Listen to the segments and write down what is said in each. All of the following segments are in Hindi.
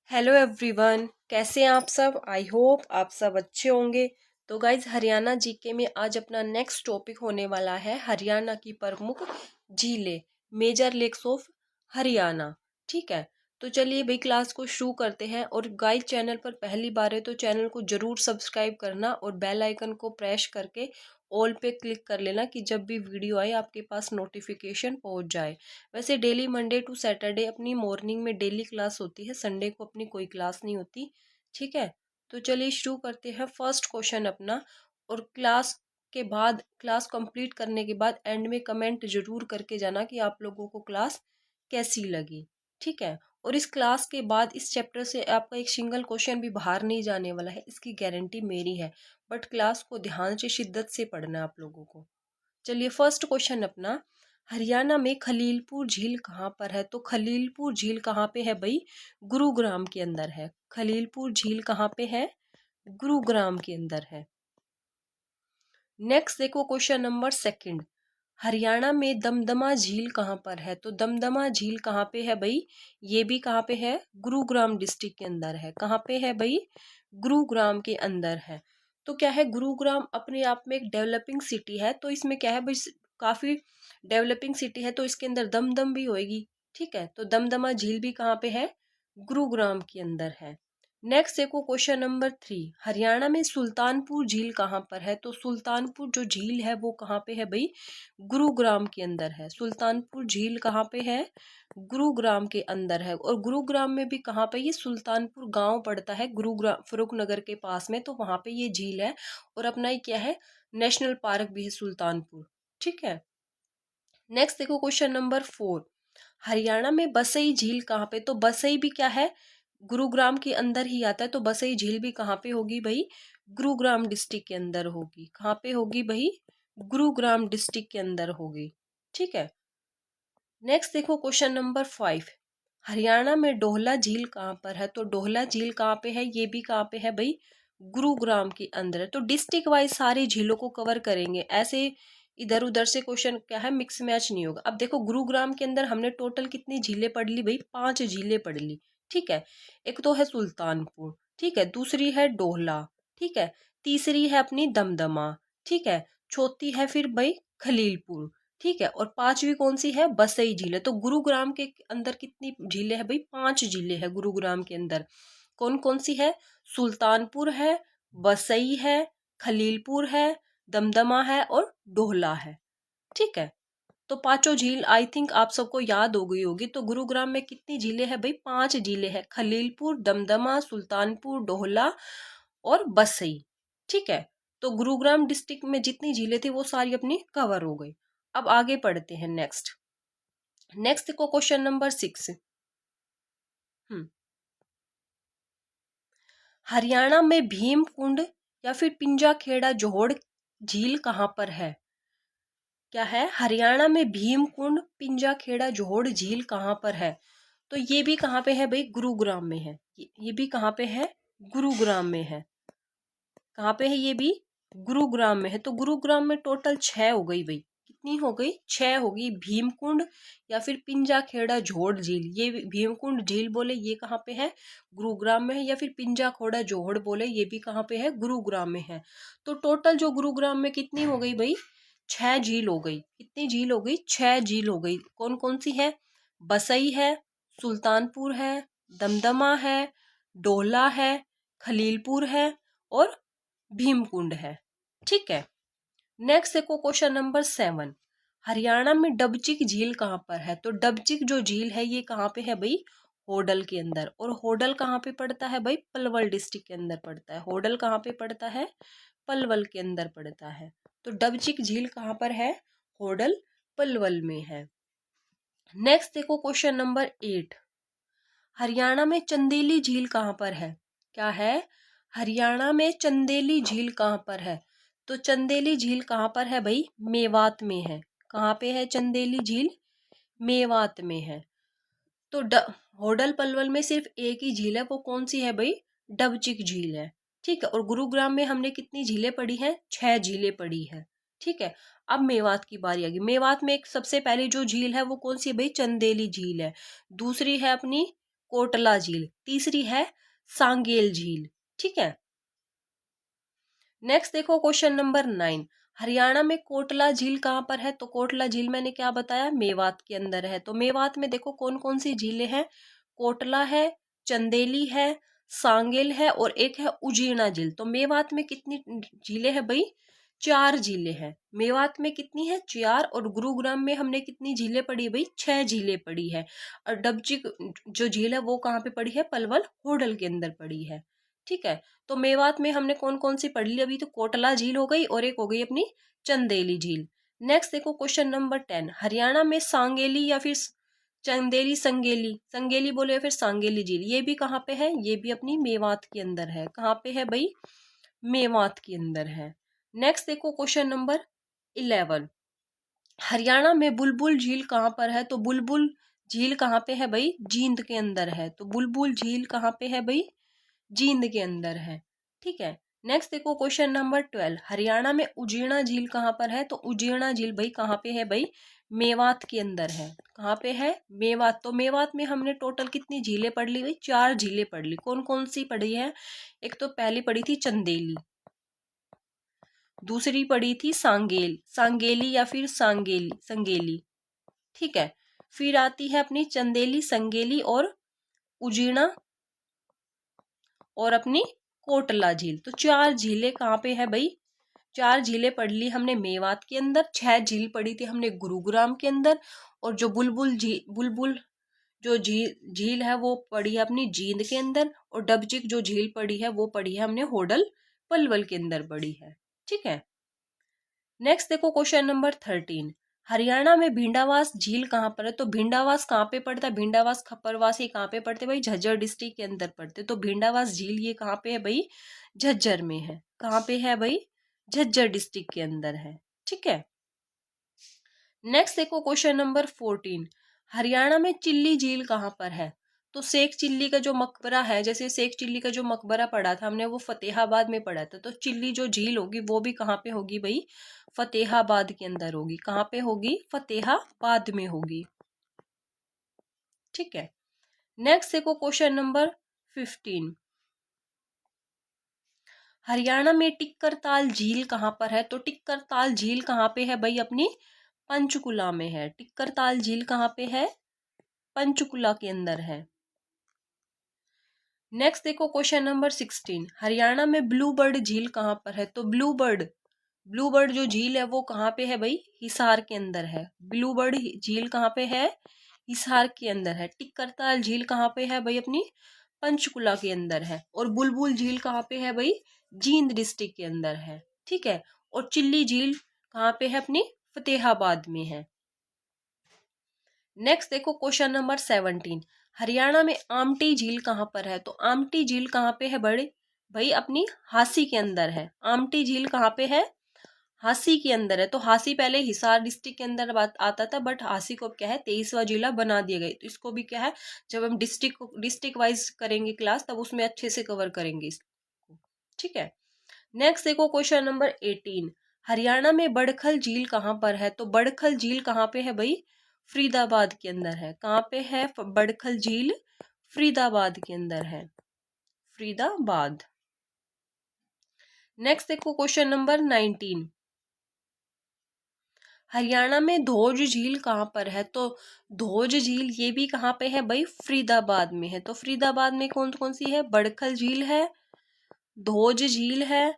हेलो एवरीवन, कैसे हैं आप सब। आई होप आप सब अच्छे होंगे। तो गाइज हरियाणा जीके में आज अपना नेक्स्ट टॉपिक होने वाला है हरियाणा की प्रमुख झीलें, मेजर लेक्स ऑफ हरियाणा। ठीक है, तो चलिए भाई क्लास को शुरू करते हैं। और गाइज चैनल पर पहली बार है तो चैनल को जरूर सब्सक्राइब करना और बेल आइकन को प्रेस करके ऑल पे क्लिक कर लेना कि जब भी वीडियो आए आपके पास नोटिफिकेशन पहुंच जाए। वैसे डेली मंडे टू सैटरडे अपनी मॉर्निंग में डेली क्लास होती है, संडे को अपनी कोई क्लास नहीं होती। ठीक है, तो चलिए शुरू करते हैं फर्स्ट क्वेश्चन अपना। और क्लास के बाद, क्लास कंप्लीट करने के बाद एंड में कमेंट जरूर करके जाना कि आप लोगों को क्लास कैसी लगी। ठीक है, और इस क्लास के बाद इस चैप्टर से आपका एक सिंगल क्वेश्चन भी बाहर नहीं जाने वाला है, इसकी गारंटी मेरी है। बट क्लास को ध्यान से शिद्दत से पढ़ना है आप लोगों को। चलिए फर्स्ट क्वेश्चन अपना, हरियाणा में खलीलपुर झील कहाँ पर है। तो खलीलपुर झील कहाँ पे है भाई? गुरुग्राम के अंदर है। खलीलपुर झील कहाँ पे है? गुरुग्राम के अंदर है। नेक्स्ट देखो क्वेश्चन नंबर सेकंड, हरियाणा में दमदमा झील कहाँ पर है। तो दमदमा झील कहाँ पे है भाई? ये भी कहाँ पे है? गुरुग्राम डिस्ट्रिक्ट के अंदर है। कहाँ पे है भाई? गुरुग्राम के अंदर है। तो क्या है, गुरुग्राम अपने आप में एक डेवलपिंग सिटी है। तो इसमें क्या है भाई, काफी डेवलपिंग सिटी है तो इसके अंदर दमदम भी होएगी। ठीक है, तो दमदमा झील भी कहाँ पे है? गुरुग्राम के अंदर है। नेक्स्ट देखो क्वेश्चन नंबर थ्री, हरियाणा में सुल्तानपुर झील कहाँ पर है। तो सुल्तानपुर जो झील है वो कहाँ पे है भाई? गुरुग्राम के अंदर है। सुल्तानपुर झील कहाँ पे है? गुरुग्राम के अंदर है। और गुरुग्राम में भी कहाँ पे? ये सुल्तानपुर गांव पड़ता है गुरुग्राम फरुखनगर के पास में, तो वहां पे ये झील है। और अपना ये क्या है, नेशनल पार्क भी है सुल्तानपुर। ठीक है, नेक्स्ट देखो क्वेश्चन नंबर फोर, हरियाणा में बसई झील कहाँ पे। तो बसई भी क्या है, गुरुग्राम के अंदर ही आता है। तो बसई झील भी कहाँ पे होगी भाई? गुरुग्राम डिस्ट्रिक्ट के अंदर होगी। कहाँ पे होगी भाई? गुरुग्राम डिस्ट्रिक्ट के अंदर होगी। ठीक है, नेक्स्ट देखो क्वेश्चन नंबर फाइव, हरियाणा में डोहला झील कहाँ पर है। तो डोहला झील कहाँ पे है? ये भी कहाँ पे है भाई? गुरुग्राम के अंदर है। तो डिस्ट्रिक्ट वाइज सारी झीलों को कवर करेंगे, ऐसे इधर उधर से क्वेश्चन क्या है, मिक्स मैच नहीं होगा। अब देखो गुरुग्राम के अंदर हमने टोटल कितनी झीलें पढ़ ली भाई? 5 झीलें पढ़ ली। ठीक है, एक तो है सुल्तानपुर, ठीक है, दूसरी है डोहला, ठीक है, तीसरी है अपनी दमदमा, ठीक है, चौथी है फिर भाई खलीलपुर, ठीक है, और पांचवी कौन सी है? बसई झील है। तो गुरुग्राम के अंदर कितनी झीलें हैं भाई? 5 झीलें हैं गुरुग्राम के अंदर। कौन कौन सी है? सुल्तानपुर है, बसई है, खलीलपुर है, दमदमा है और डोहला है। ठीक है, तो पांचों झील आई थिंक आप सबको याद हो गई होगी। तो गुरुग्राम में कितनी झीलें हैं भाई? 5 झीलें हैं, खलीलपुर, दमदमा, सुल्तानपुर, डोहला और बसई। ठीक है, तो गुरुग्राम डिस्ट्रिक्ट में जितनी झीलें थी वो सारी अपनी कवर हो गई। अब आगे पढ़ते हैं नेक्स्ट। नेक्स्ट देखो क्वेश्चन नंबर सिक्स, हरियाणा में भीमकुंड या फिर पिंजाखेड़ा जोड़ झील कहाँ पर है। क्या है, हरियाणा में भीमकुंड पिंजाखेड़ा जोड़ झील कहाँ पर है। तो ये भी कहाँ पे है भाई? गुरुग्राम में है। ये भी कहाँ पे है? गुरुग्राम में है। कहाँ पे है? ये भी गुरुग्राम में है। तो गुरुग्राम में टोटल 6 हो गई भाई। कितनी हो गई? 6 होगी। भीमकुंड या फिर पिंजाखेड़ा जोड़ झील, ये भीमकुंड झील बोले ये कहाँ पे है? गुरुग्राम में है। या फिर पिंजाखेड़ा जोड़ बोले ये भी कहाँ पे है? गुरुग्राम में है। तो टोटल जो गुरुग्राम में कितनी हो गई भाई? 6 झील हो गई। कितनी झील हो गई? 6 झील हो गई। कौन कौन सी है? बसई है, सुल्तानपुर है, दमदमा है, डोला है, खलीलपुर है और भीमकुंड है। ठीक है, नेक्स्ट देखो क्वेश्चन नंबर 7, हरियाणा में डबचिक झील कहाँ पर है। तो डबचिक जो झील है ये कहाँ पे है भाई? होडल के अंदर। और होडल कहाँ पे पड़ता है भाई? पलवल डिस्ट्रिक्ट के अंदर पड़ता है। होडल कहाँ पे पड़ता है? पलवल के अंदर पड़ता है। तो डबचिक झील कहाँ पर है? होडल पलवल में है। नेक्स्ट देखो क्वेश्चन नंबर 8, हरियाणा में चंदेली झील कहाँ पर है। क्या है, हरियाणा में चंदेली झील कहाँ पर है। तो चंदेली झील कहाँ पर है भाई? मेवात में है। कहाँ पे है चंदेली झील? मेवात में है। तो होडल पलवल में सिर्फ एक ही झील है, वो कौन सी है भाई? डबचिक झील है। ठीक है, और गुरुग्राम में हमने कितनी झीलें पढ़ी हैं? 6 झीलें पढ़ी हैं। ठीक है, अब मेवात की बारी आ गई। मेवात में एक सबसे पहले जो झील है वो कौन सी है भाई? चंदेली झील है। दूसरी है अपनी कोटला झील, तीसरी है सांगेल झील। ठीक है। नेक्स्ट देखो क्वेश्चन नंबर 9, हरियाणा में कोटला झील कहाँ पर है? तो कोटला झील मैंने क्या बताया, मेवात के अंदर है। तो मेवात में देखो कौन कौन सी झीलें हैं, कोटला है, चंदेली है, सांगेल है और एक है उजीना झील। तो मेवात में कितनी झीलें हैं भाई? 4 झीलें हैं। मेवात में कितनी है? 4। और गुरुग्राम में हमने कितनी झीलें पढ़ी भाई? 6 झीलें पढ़ी है। और डबचिक जो झील है वो कहाँ पे पड़ी है? पलवल होडल के अंदर पड़ी है। ठीक है। तो मेवात में हमने कौन कौन सी पढ़ ली अभी? तो कोटला झील हो गई और एक हो गई अपनी चंदेली झील। नेक्स्ट देखो क्वेश्चन नंबर 10, हरियाणा में सांगेली या फिर चंदेली, संगेली, संगेली बोले या फिर सांगेली झील, ये भी कहाँ पे है? ये भी अपनी मेवात के अंदर है। कहाँ पे है भाई? मेवात के अंदर है। नेक्स्ट देखो क्वेश्चन नंबर 11, हरियाणा में बुलबुल झील कहाँ पर है? तो बुलबुल झील कहाँ पे है भाई? जींद के अंदर है। तो बुलबुल झील कहाँ पे है भाई? जींद के अंदर है। ठीक है। नेक्स्ट देखो क्वेश्चन नंबर 12, हरियाणा में उजीना झील कहाँ पर है? तो उजीना झील भाई कहाँ पे है भाई? मेवात के अंदर है। कहाँ पे है? मेवात। तो मेवात में हमने टोटल कितनी झीलें पढ़ ली भाई? 4 झीलें पढ़ ली। कौन कौन सी पढ़ी है? एक तो पहली पढ़ी थी चंदेली, दूसरी पढ़ी थी सांगेल, सांगेली या फिर सांगेली, संगेली। ठीक है। फिर आती है अपनी चंदेली, संगेली और उजीना और अपनी कोटला झील। तो 4 झीलें कहाँ पे है भाई? 4 झीलें पढ़ ली हमने मेवात के अंदर, 6 झील पढ़ी थी हमने गुरुग्राम के अंदर, और जो बुलबुल जो झील है वो पढ़ी है अपनी जींद के अंदर, और डबचिक जो झील पढ़ी है वो पढ़ी है हमने होडल पलवल के अंदर पढ़ी है। ठीक है। नेक्स्ट देखो क्वेश्चन नंबर 13, हरियाणा में भिंडावास झील कहाँ पर है? तो भिंडावास कहाँ पे पड़ता है? भिंडावास खप्परवास ये कहाँ पे पड़ते भाई? झज्जर डिस्ट्रिक्ट के अंदर पड़ते। तो भिंडावास झील ये कहाँ पे है भाई? झज्जर में है। कहाँ पे है भाई? झज्जर डिस्ट्रिक्ट के अंदर है। ठीक है। नेक्स्ट देखो क्वेश्चन नंबर 14, हरियाणा में चिल्ली झील कहाँ पर है? तो शेख चिल्ली का जो मकबरा है, जैसे शेख चिल्ली का जो मकबरा पढ़ा था हमने वो फतेहाबाद में पढ़ा था, तो चिल्ली जो झील होगी वो भी कहाँ पे होगी भाई? फतेहाबाद के अंदर होगी। कहाँ पे होगी? फतेहाबाद में होगी। ठीक है। नेक्स्ट देखो क्वेश्चन नंबर 15, हरियाणा में टिक्करताल झील कहाँ पर है? तो टिक्करताल झील कहाँ पे है भाई? अपनी पंचकुला में है। टिक्करताल झील कहाँ पे है? पंचकुला के अंदर है। नेक्स्ट देखो क्वेश्चन नंबर 16, हरियाणा में ब्लू बर्ड झील कहाँ पर है? तो ब्लू बर्ड जो झील है वो कहाँ पे है भाई? हिसार के अंदर है। ब्लू बर्ड झील कहाँ पे है? हिसार के अंदर है। टिक्करताल झील कहाँ पे है भाई? अपनी पंचकुला के अंदर है। और बुलबुल झील कहाँ पे है भाई? जींद डिस्ट्रिक्ट के अंदर है। ठीक है। और चिल्ली झील कहाँ पे है? अपनी फतेहाबाद में है। नेक्स्ट देखो क्वेश्चन नंबर 17, हरियाणा में आमटी झील कहाँ पर है? तो आमटी झील कहाँ पे है बड़े भाई? अपनी हांसी के अंदर है। आमटी झील कहाँ पे है? हांसी के अंदर है। तो हांसी पहले हिसार डिस्ट्रिक्ट के अंदर बात आता था, बट हांसी को अब क्या है 23वां जिला बना दिया गया। तो इसको भी क्या है, जब हम डिस्ट्रिक्ट वाइज करेंगे क्लास तब उसमें अच्छे से कवर करेंगे इसको। ठीक है। नेक्स्ट देखो क्वेश्चन नंबर 18, हरियाणा में बड़खल झील कहाँ पर है? तो बड़खल झील कहाँ पे है भाई? फरीदाबाद के अंदर है। कहाँ पे है बड़खल झील? फरीदाबाद के अंदर है। फरीदाबाद। नेक्स्ट देखो क्वेश्चन नंबर 19, हरियाणा में धोज झील कहाँ पर है? तो धोज झील ये भी कहाँ पे है भाई? फरीदाबाद में है। तो फरीदाबाद में कौन कौन सी है? बड़खल झील है, धोज झील है,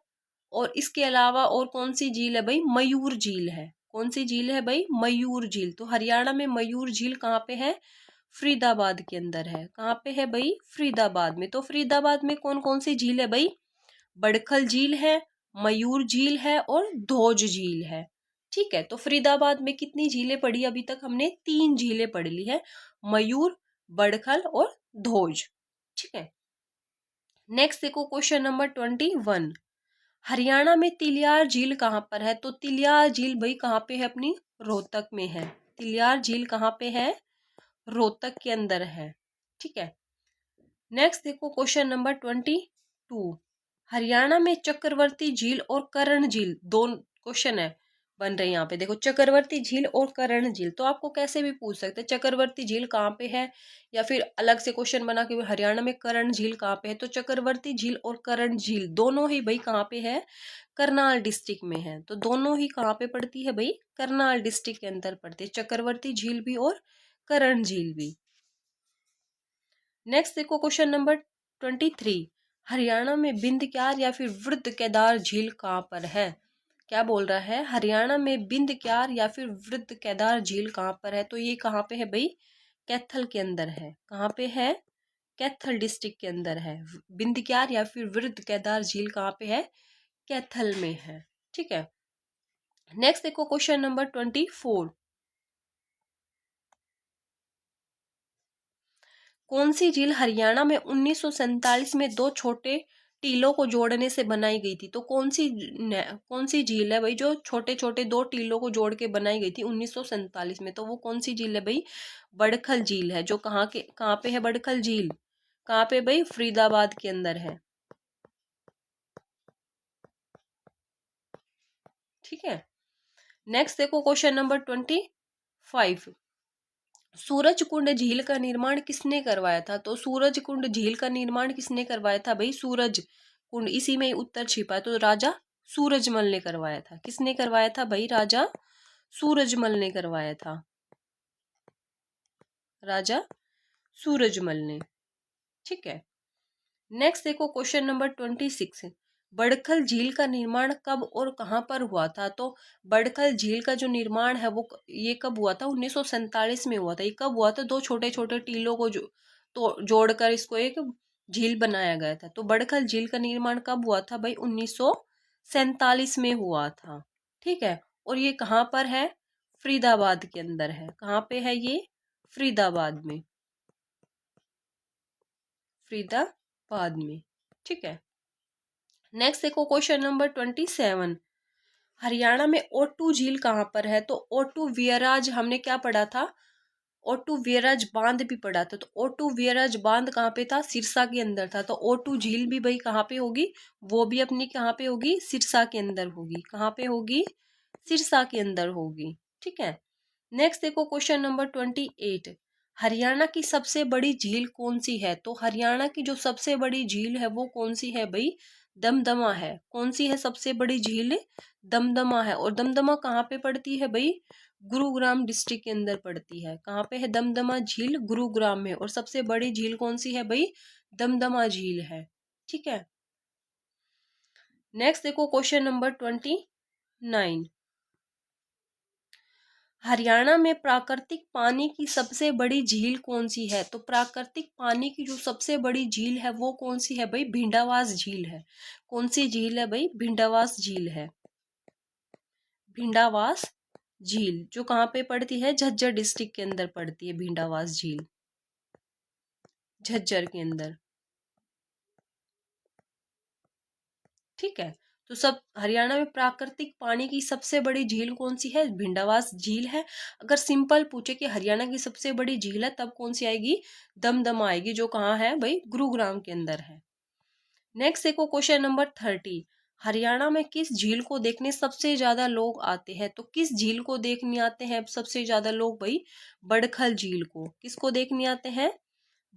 और इसके अलावा और कौन सी झील है भाई? मयूर झील है। कौन सी झील है भाई? मयूर झील। तो हरियाणा में मयूर झील कहाँ पे है? फरीदाबाद के अंदर है। कहाँ पे है भाई? फरीदाबाद में। तो फरीदाबाद में कौन कौन सी झील है भाई? बड़खल झील है, मयूर झील है और धोज झील है। ठीक है। तो फरीदाबाद में कितनी झीलें पढ़ी? अभी तक हमने 3 झीलें पढ़ ली है, मयूर, बड़खल और धोज। ठीक है। नेक्स्ट देखो क्वेश्चन नंबर 21, हरियाणा में तिलियार झील कहाँ पर है? तो तिलियार झील भाई कहाँ पे है? अपनी रोहतक में है। तिलियार झील कहाँ पे है? रोहतक के अंदर है। ठीक है। नेक्स्ट देखो क्वेश्चन नंबर 22, हरियाणा में चक्रवर्ती झील और करण झील, दो क्वेश्चन है, बन रहे हैं यहाँ पे। देखो चक्रवर्ती झील और कर्ण झील, तो आपको कैसे भी पूछ सकते हैं चक्रवर्ती झील कहाँ पे है, या फिर अलग से क्वेश्चन बना के हरियाणा में कर्ण झील कहाँ पे है। तो चक्रवर्ती झील और कर्ण झील दोनों ही भाई कहाँ पे है, करनाल डिस्ट्रिक्ट में है। तो दोनों ही कहाँ पे पड़ती है भाई, करनाल डिस्ट्रिक्ट के अंदर पड़ती है, चक्रवर्ती झील भी और कर्ण झील भी। नेक्स्ट देखो क्वेश्चन नंबर 23, हरियाणा में बिंद क्यार या फिर वृद्ध केदार झील कहाँ पर है। क्या बोल रहा है, हरियाणा में बिंद क्यार या फिर वृद्ध केदार झील कहाँ पर है। तो ये कहाँ पे है भाई, कैथल के अंदर है। कहाँ पे है, कैथल डिस्ट्रिक्ट के अंदर है। बिंद क्यार या फिर वृद्ध केदार झील कहाँ पे है, कैथल में है। ठीक है। नेक्स्ट देखो क्वेश्चन नंबर 24, कौन सी झील हरियाणा में 1947 में दो छोटे टीलों को जोड़ने से बनाई गई थी। तो कौन सी झील है भाई जो छोटे छोटे दो टीलों को जोड़ के बनाई गई थी 1947 में। तो वो कौन सी झील है भाई, बड़खल झील है। जो कहाँ पे है बड़खल झील, कहाँ पे भाई, फरीदाबाद के अंदर है। ठीक है। नेक्स्ट देखो क्वेश्चन नंबर 25, सूरज कुंड झील का निर्माण किसने करवाया था। तो सूरज कुंड झील का निर्माण किसने करवाया था भाई, सूरज कुंड, इसी में ही उत्तर छिपा है। तो राजा सूरजमल ने करवाया था। किसने करवाया था भाई, राजा सूरजमल ने करवाया था, राजा सूरजमल ने। ठीक है। नेक्स्ट देखो क्वेश्चन नंबर 26, बड़खल झील का निर्माण कब और कहाँ पर हुआ था। तो बड़खल झील का जो निर्माण है वो ये कब हुआ था, 1947 में हुआ था। ये कब हुआ था, दो छोटे छोटे टीलों को जो तो जोड़कर इसको एक झील बनाया गया था। तो बड़खल झील का निर्माण कब हुआ था भाई, 1947 में हुआ था। ठीक है। और ये कहाँ पर है, फरीदाबाद के अंदर है। कहाँ पे है ये, फरीदाबाद में, फरीदाबाद में। ठीक है। नेक्स्ट देखो क्वेश्चन नंबर 27, हरियाणा में ओटू झील कहाँ पर है। तो ओटू वियराज हमने क्या पढ़ा था, ओटू वियराज बांध भी पढ़ा था। तो ओटू वियराज बांध कहाँ पे था, सिरसा के अंदर था। तो ओटू झील भी भाई कहाँ पे होगी, वो भी अपनी कहाँ पे होगी, सिरसा के अंदर होगी। कहाँ पे होगी, सिरसा के अंदर होगी। ठीक है। नेक्स्ट देखो क्वेश्चन नंबर 28, हरियाणा की सबसे बड़ी झील कौन सी है। तो हरियाणा की जो सबसे बड़ी झील है वो कौन सी है भाई, दमदमा है। कौन सी है सबसे बड़ी झील, दमदमा है। और दमदमा कहाँ पे पड़ती है भाई, गुरुग्राम डिस्ट्रिक्ट के अंदर पड़ती है। कहाँ पे है दमदमा झील, गुरुग्राम में। और सबसे बड़ी झील कौन सी है भाई, दमदमा झील है। ठीक है। नेक्स्ट देखो क्वेश्चन नंबर 29, हरियाणा में प्राकृतिक पानी की सबसे बड़ी झील कौन सी है। तो प्राकृतिक पानी की जो सबसे बड़ी झील है वो कौन सी है भाई, भिंडावास झील है। कौन सी झील है भाई, भिंडावास झील है। भिंडावास झील जो कहाँ पे पड़ती है, झज्जर डिस्ट्रिक्ट के अंदर पड़ती है भिंडावास झील, झज्जर के अंदर। ठीक है। तो सब हरियाणा में प्राकृतिक पानी की सबसे बड़ी झील कौन सी है, भिंडावास झील है। अगर सिंपल पूछे कि हरियाणा की सबसे बड़ी झील है तब कौन सी आएगी, दमदमा आएगी, जो कहाँ है भाई, गुरुग्राम के अंदर है। नेक्स्ट देखो क्वेश्चन नंबर 30, हरियाणा में किस झील को देखने सबसे ज्यादा लोग आते हैं। तो किस झील को देखने आते हैं सबसे ज्यादा लोग भाई, बड़खल झील को। किसको देखने आते हैं,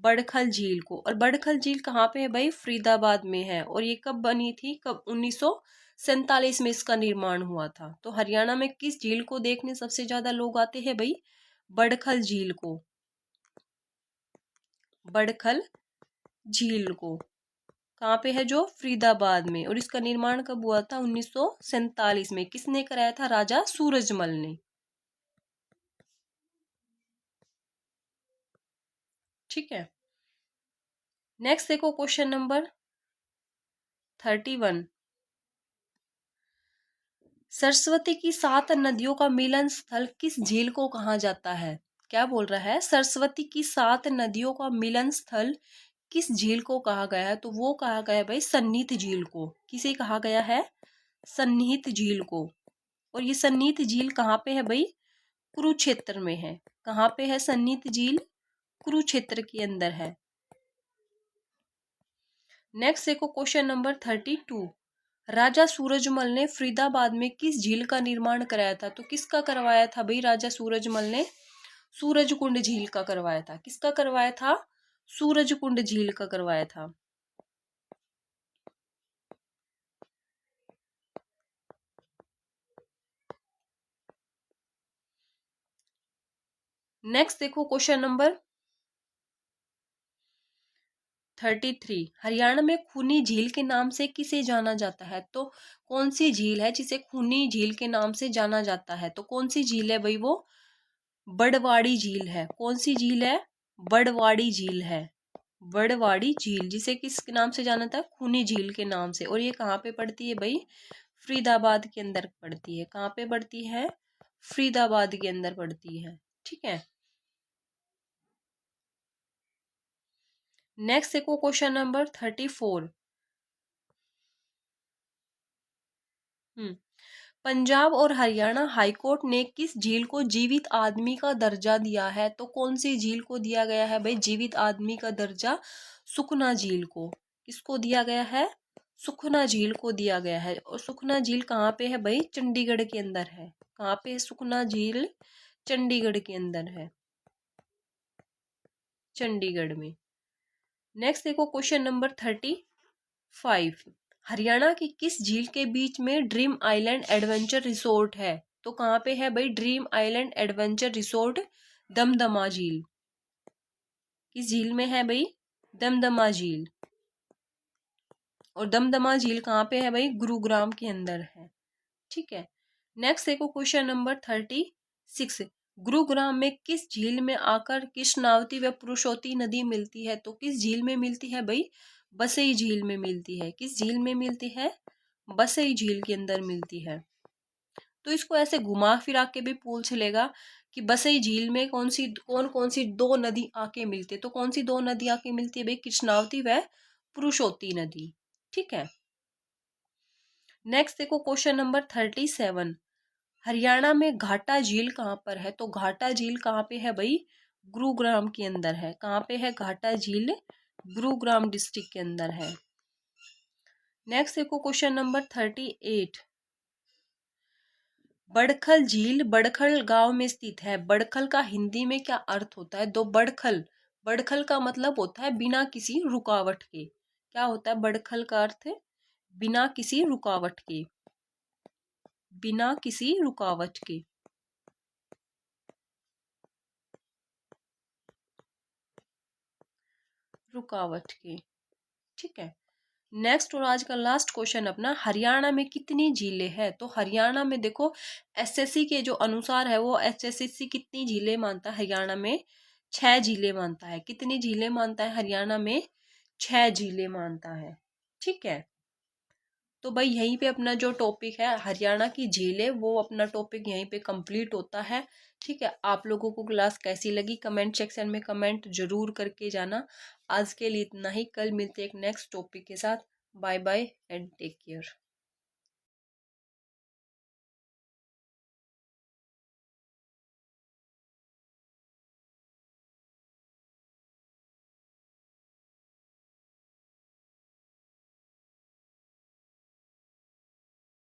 बड़खल झील को। और बड़खल झील कहाँ पे है भाई, फरीदाबाद में है। और ये कब बनी थी, कब, 1947 में इसका निर्माण हुआ था। तो हरियाणा में किस झील को देखने सबसे ज्यादा लोग आते हैं भाई, बड़खल झील को, बड़खल झील को। कहाँ पे है, जो फरीदाबाद में। और इसका निर्माण कब हुआ था, 1947 में। किसने कराया था, राजा सूरजमल ने। ठीक है। नेक्स्ट देखो क्वेश्चन नंबर 31, सरस्वती की 7 नदियों का मिलन स्थल किस झील को कहा जाता है। क्या बोल रहा है, सरस्वती की 7 नदियों का मिलन स्थल किस झील को कहा गया है। तो वो कहा गया है भाई, सन्नीत झील को। किसे कहा गया है, सन्नीत झील को। और ये सन्नीत झील कहाँ पे है भाई, कुरुक्षेत्र में है। कहाँ पे है सन्नीत झील, कुरुक्षेत्र के अंदर है। नेक्स्ट देखो क्वेश्चन नंबर 32, राजा सूरजमल ने फरीदाबाद में किस झील का निर्माण कराया था? तो किसका करवाया था भाई? राजा सूरजमल ने सूरजकुंड झील का करवाया था। किसका करवाया था? सूरजकुंड झील का करवाया था। नेक्स्ट देखो क्वेश्चन नंबर 33। हरियाणा में खूनी झील के नाम से किसे जाना जाता है? तो कौन सी झील है जिसे खूनी झील के नाम से जाना जाता है? तो कौन सी झील है भाई? वो बड़वाड़ी झील है। कौन सी झील है? बड़वाड़ी झील है। बड़वाड़ी झील, जिसे किस नाम से जाना था? खूनी झील के नाम से। और ये कहाँ पे पड़ती है भाई? फरीदाबाद के अंदर पड़ती है। कहाँ पे पड़ती है? फरीदाबाद के अंदर पड़ती है। ठीक है। नेक्स्ट देखो क्वेश्चन नंबर 34। पंजाब और हरियाणा हाईकोर्ट ने किस झील को जीवित आदमी का दर्जा दिया है? तो कौन सी झील को दिया गया है भाई जीवित आदमी का दर्जा? सुखना झील को। किसको दिया गया है? सुखना झील को दिया गया है। और सुखना झील कहाँ पे है भाई? चंडीगढ़ के अंदर है। कहाँ पे है सुखना झील? चंडीगढ़ के अंदर है। चंडीगढ़ में। नेक्स्ट देखो क्वेश्चन नंबर 35। हरियाणा की किस झील के बीच में ड्रीम आइलैंड एडवेंचर रिसोर्ट है? तो कहाँ पे है भाई dream island adventure resort? Damdama झील। किस झील में है भाई? दमदमा झील। और दमदमा झील कहाँ पे है भाई? गुरुग्राम के अंदर है। ठीक है। नेक्स्ट देखो क्वेश्चन नंबर 36। गुरुग्राम में किस झील में आकर कृष्णावती व पुरुषोत्ती नदी मिलती है? तो किस झील में मिलती है भाई? बसई झील में मिलती है। किस झील में मिलती है? बसई झील के अंदर मिलती है। तो इसको ऐसे घुमा फिरा के भी पूछ चलेगा कि बसई झील में कौन कौन सी दो नदी आके मिलती है? तो कौन सी दो नदी आके मिलती है भाई? कृष्णावती व पुरुषोत्ती नदी। ठीक है। नेक्स्ट देखो क्वेश्चन नंबर 37। हरियाणा में घाटा झील कहाँ पर है? तो घाटा झील कहाँ पे है भाई? गुरुग्राम के अंदर है। कहाँ पे है घाटा झील? गुरुग्राम डिस्ट्रिक्ट के अंदर है। नेक्स्ट देखो क्वेश्चन नंबर 38। बड़खल झील बड़खल गांव में स्थित है। बड़खल का हिंदी में क्या अर्थ होता है? दो बड़खल। बड़खल का मतलब होता है बिना किसी रुकावट के। क्या होता है बड़खल का अर्थ? बिना किसी रुकावट के। बिना किसी रुकावट के। रुकावट के। ठीक है। नेक्स्ट और आज का लास्ट क्वेश्चन अपना, हरियाणा में कितनी झीलें हैं? तो हरियाणा में देखो एसएससी के जो अनुसार है वो एसएससी कितनी झीलें मानता है? हरियाणा में 6 झीलें मानता है। कितनी झीलें मानता है हरियाणा में? 6 झीलें मानता है। ठीक है। तो भाई यहीं पे अपना जो टॉपिक है हरियाणा की झीलें, वो अपना टॉपिक यहीं पे कंप्लीट होता है। ठीक है। आप लोगों को क्लास कैसी लगी कमेंट सेक्शन में कमेंट जरूर करके जाना। आज के लिए इतना ही। कल मिलते हैं एक नेक्स्ट टॉपिक के साथ। Bye bye and take care.